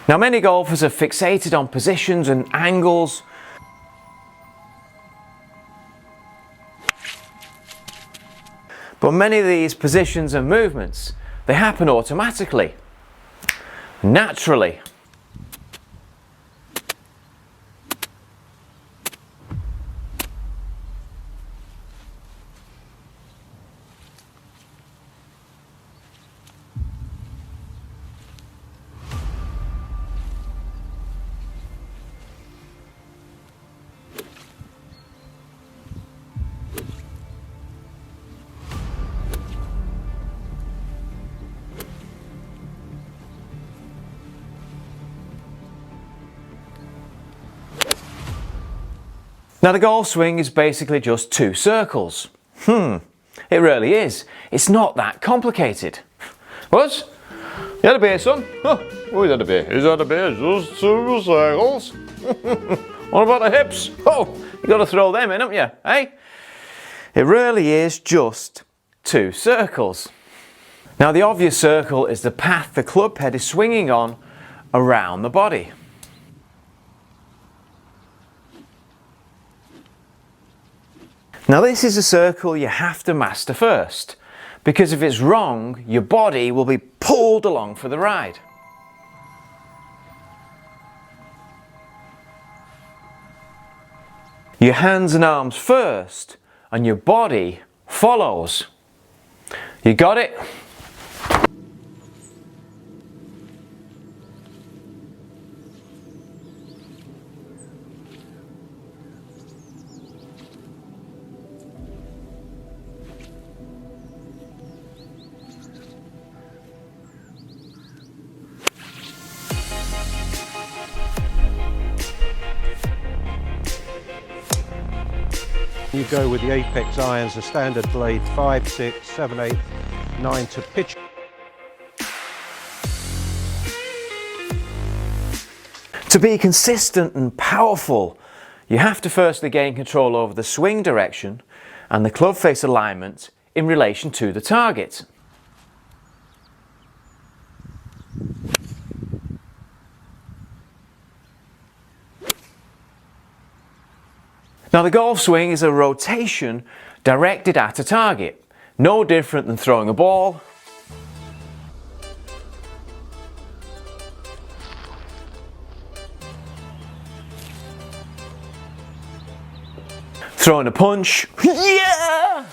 Now, many golfers are fixated on positions and angles, but many of these positions and movements, they happen automatically, naturally. Now, the golf swing is basically just two circles. It really is. It's not that complicated. What? You had a beer, son? Oh, who's had a beer? Who's had a beer? Just two circles. What about the hips? Oh, you got to throw them in, haven't you? Eh? It really is just two circles. Now, the obvious circle is the path the club head is swinging on around the body. Now, this is a circle you have to master first, because if it's wrong, your body will be pulled along for the ride. Your hands and arms first, and your body follows. You got it? You go with the Apex irons, the standard blade 5, 6, 7, 8, 9 to pitch. To be consistent and powerful, you have to firstly gain control over the swing direction and the club face alignment in relation to the target. Now, the golf swing is a rotation directed at a target, no different than throwing a ball, throwing a punch, yeah!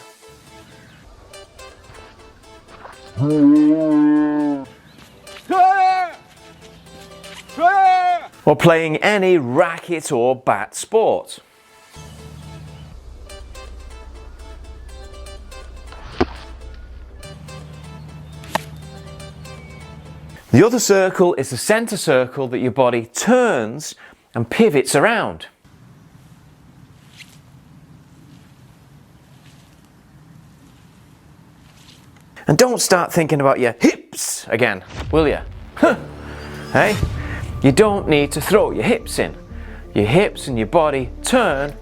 Or playing any racket or bat sport. The other circle is the center circle that your body turns and pivots around. And don't start thinking about your hips again, will you? Hey, you don't need to throw your hips in. Your hips and your body turn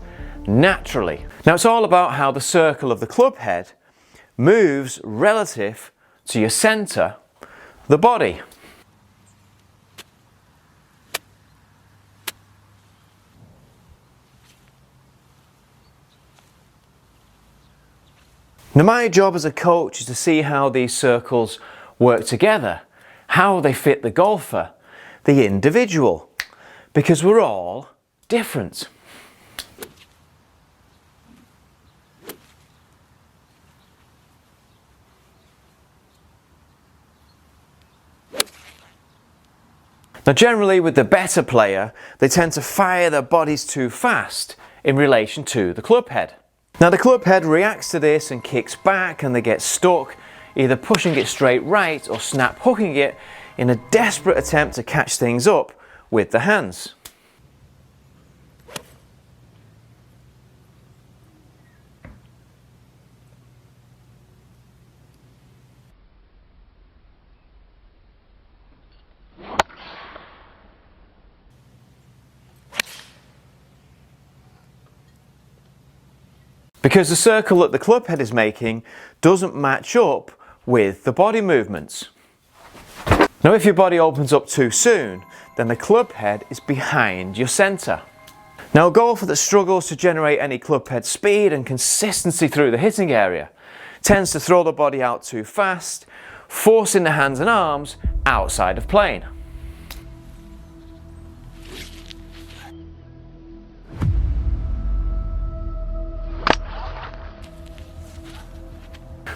naturally. Now, it's all about how the circle of the club head moves relative to your center, the body. Now, my job as a coach is to see how these circles work together, how they fit the golfer, the individual, because we're all different. Now, generally with the better player, they tend to fire their bodies too fast in relation to the club head. Now, the club head reacts to this and kicks back, and they get stuck, either pushing it straight right or snap hooking it in a desperate attempt to catch things up with the hands. Because the circle that the club head is making doesn't match up with the body movements. Now if your body opens up too soon, then the club head is behind your centre. Now a golfer that struggles to generate any club head speed and consistency through the hitting area tends to throw the body out too fast, forcing the hands and arms outside of plane.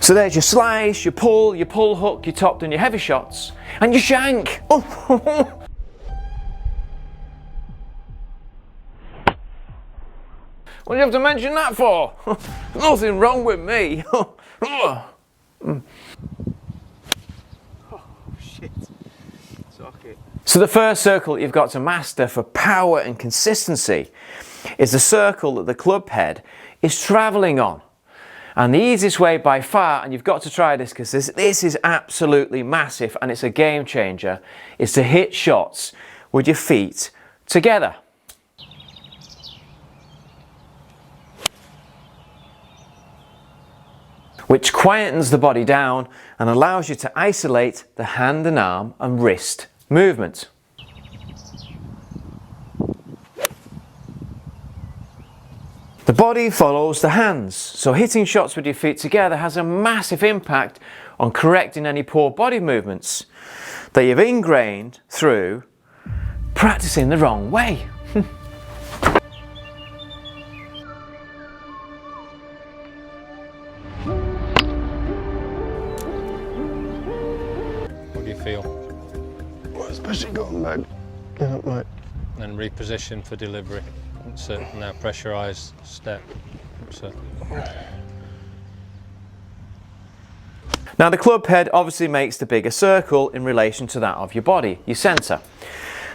So there's your slice, your pull hook, your topped and your heavy shots, and your shank. Oh. What do you have to mention that for? Nothing wrong with me. Oh shit. Socket. So the first circle you've got to master for power and consistency is the circle that the club head is travelling on. And the easiest way by far, and you've got to try this because this is absolutely massive and it's a game changer, is to hit shots with your feet together. Which quietens the body down and allows you to isolate the hand and arm and wrist movement. The body follows the hands, so hitting shots with your feet together has a massive impact on correcting any poor body movements that you've ingrained through practicing the wrong way. What do you feel? Well, especially going back. Yeah, right. And reposition for delivery. That's it. Now pressurised step. That's it. Now the club head obviously makes the bigger circle in relation to that of your body, your centre.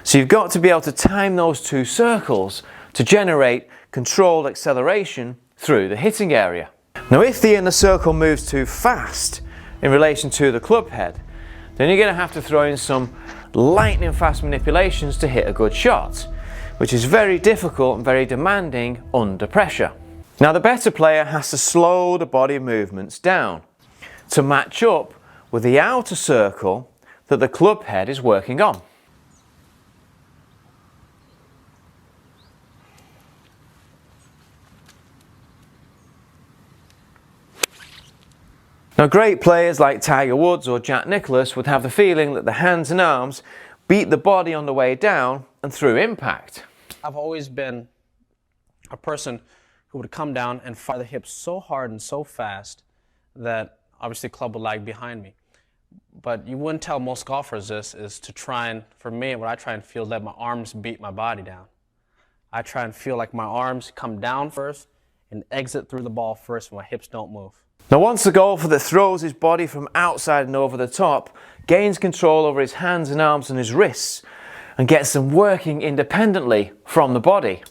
So you've got to be able to time those two circles to generate controlled acceleration through the hitting area. Now if the inner circle moves too fast in relation to the club head, then you're going to have to throw in some lightning fast manipulations to hit a good shot, which is very difficult and very demanding under pressure. Now the better player has to slow the body movements down to match up with the outer circle that the club head is working on. Now great players like Tiger Woods or Jack Nicklaus would have the feeling that the hands and arms beat the body on the way down and through impact. I've always been a person who would come down and fire the hips so hard and so fast that obviously the club would lag behind me. But you wouldn't tell most golfers this is to try and, for me, what I try and feel is let my arms beat my body down. I try and feel like my arms come down first and exit through the ball first and my hips don't move. Now once the golfer that throws his body from outside and over the top gains control over his hands and arms and his wrists and gets them working independently from the body,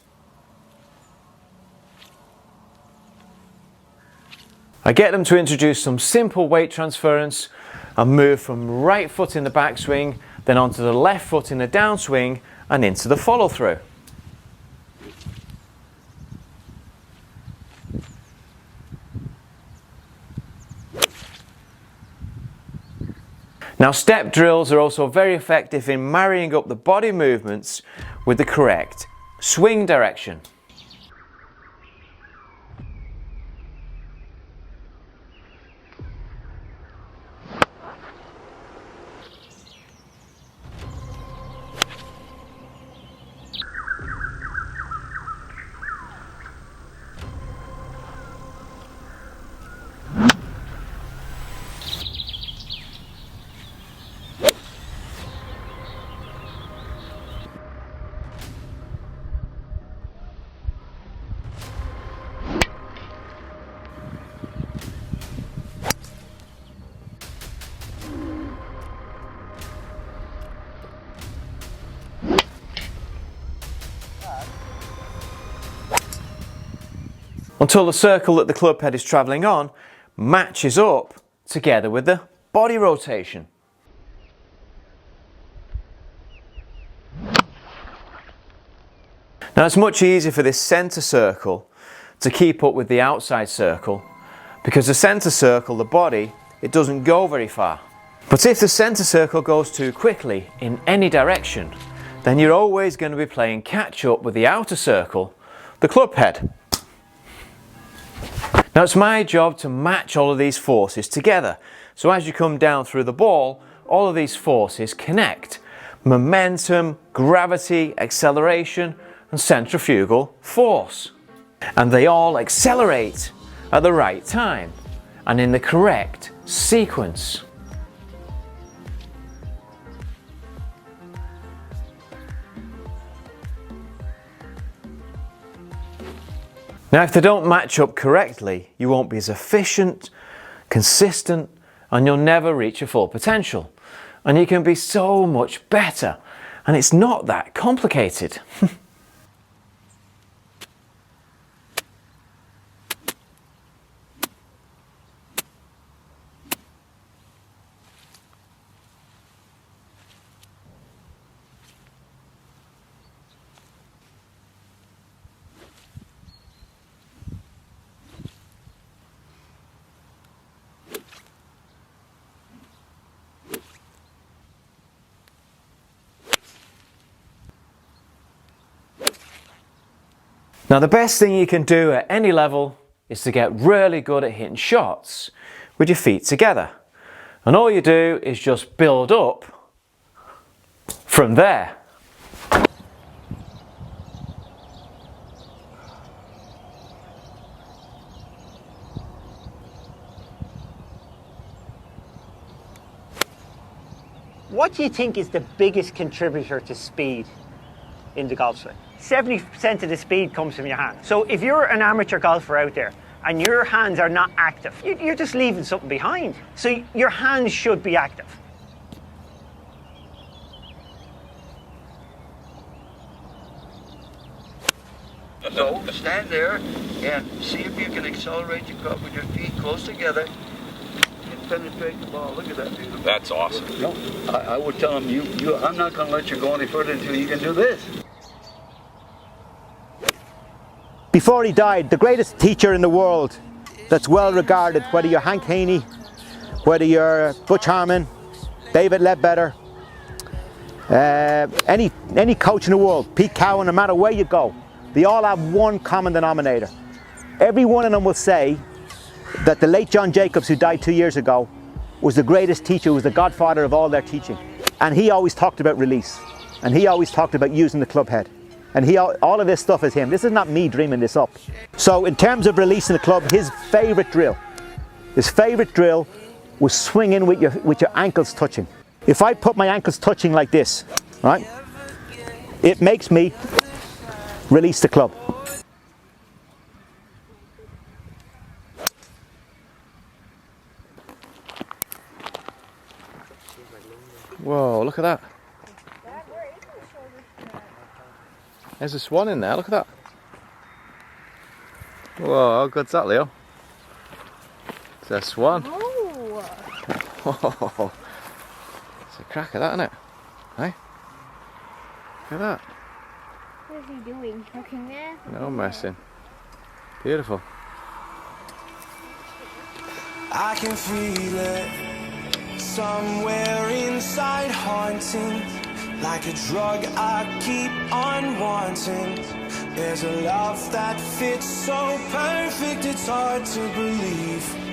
I get them to introduce some simple weight transference and move from right foot in the backswing, then onto the left foot in the downswing and into the follow through. Now step drills are also very effective in marrying up the body movements with the correct swing direction. Until the circle that the club head is travelling on matches up together with the body rotation. Now it's much easier for this centre circle to keep up with the outside circle because the centre circle, the body, it doesn't go very far. But if the centre circle goes too quickly in any direction, then you're always going to be playing catch up with the outer circle, the club head. Now it's my job to match all of these forces together. So as you come down through the ball, all of these forces connect. Momentum, gravity, acceleration, and centrifugal force. And they all accelerate at the right time and in the correct sequence. Now if they don't match up correctly, you won't be as efficient, consistent, and you'll never reach your full potential. And you can be so much better, and it's not that complicated. Now the best thing you can do at any level is to get really good at hitting shots with your feet together. And all you do is just build up from there. What do you think is the biggest contributor to speed in the golf swing? 70% of the speed comes from your hand. So if you're an amateur golfer out there and your hands are not active, you're just leaving something behind. So your hands should be active. So stand there and see if you can accelerate the club with your feet close together and penetrate the ball. Look at that, beautiful. That's awesome. No, I would tell him, I'm not going to let you go any further until you can do this. Before he died, the greatest teacher in the world that's well regarded, whether you're Hank Haney, whether you're Butch Harmon, David Ledbetter, any coach in the world, Pete Cowan, no matter where you go, they all have one common denominator. Every one of them will say that the late John Jacobs, who died 2 years ago, was the greatest teacher, was the godfather of all their teaching. And he always talked about release. And he always talked about using the club head. And all of this stuff is him. This is not me dreaming this up. So in terms of releasing the club, his favourite drill was swinging with your ankles touching. If I put my ankles touching like this, right, it makes me release the club. Whoa, look at that. There's a swan in there, look at that. Whoa, how good's that, Leo? It's a swan. Oh. Whoa. It's a cracker, that, isn't it? Hey? Look at that. What is he doing? Looking there? No messing. Beautiful. I can feel it somewhere inside, haunting. Like a drug I keep on wanting. There's a love that fits so perfect, it's hard to believe.